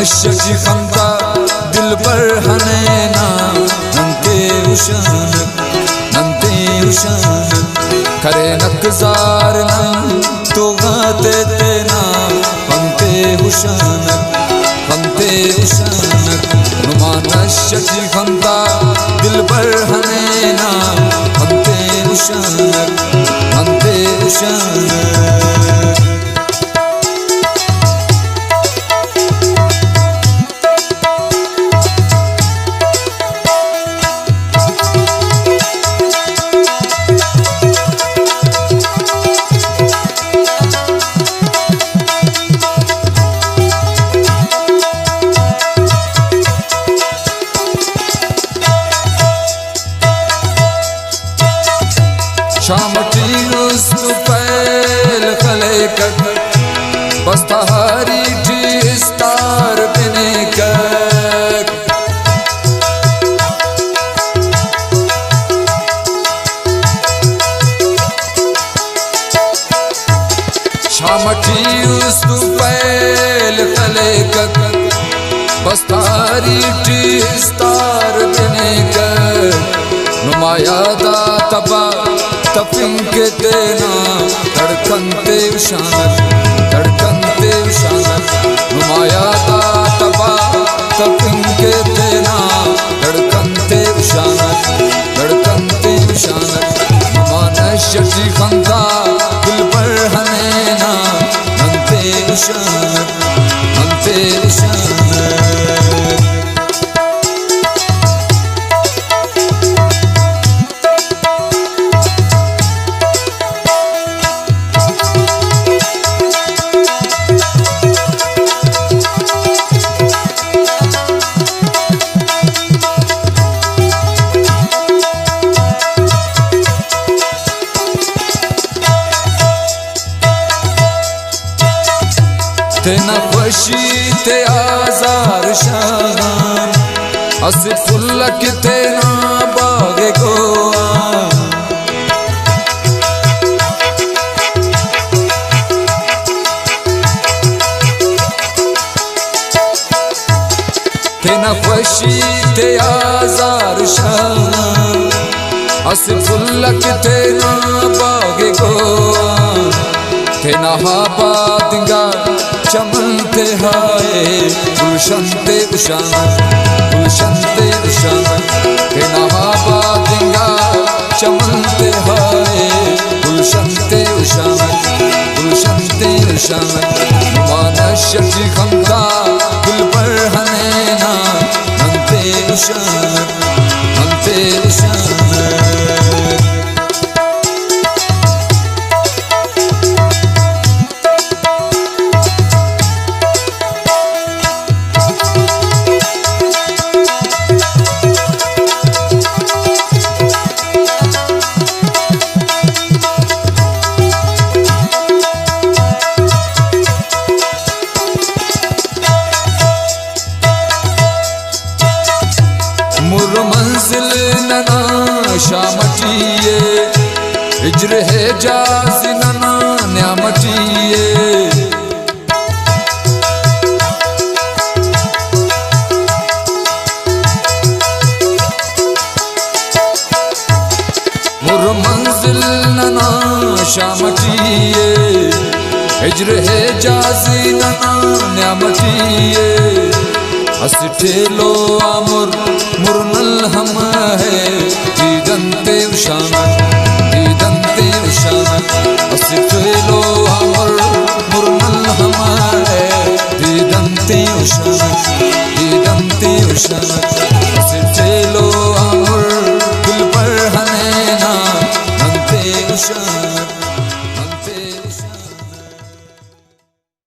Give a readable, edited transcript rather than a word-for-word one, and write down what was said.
नशजी खंता दिल पर हनेना नंते उशान करे नकजार नन तो गाते तेना पंते उशान नुमा नशजी खंता दिल पर हनेना पंते उशान शामटी उस्तु पैल खले कर बस्तहारी टी स्टार बिने कर शामटी उस्तु पैल खले कर बस्तहारी टी स्टार बिने कर नुमाया दा तबा तपिंके देना धड़कनते उशानक नुमाया दा तबा तपिंके देना धड़कनते उशानक नुमा नशजी खंता दिल पर हनेना नंते उशानक तेना खुशी ते आजार शान असी फुल्लक तेना बागे गोआ तेना खुशी ते आजार शान असी फुल्लक तेना बागे गोआ तेना हाबा दिंगा चमनते हाय गुलशनते उशान तेना हाबा दिंगा चमनते हाय गुलशनते उशान नुमा नशजी खंता दिल पर हनेना नंते उशान मुर मंजिल नना शामटिए हिजर है जाज नना न्यामटिए मुर मंजिल नना शामटिए हिजर है जाज नना न्यामटिए हसठेलो आमुर मुरनल हम है दीदंते उशान हसठेलो आमुर मुरनल हम है दीदंते उशान हसठेलो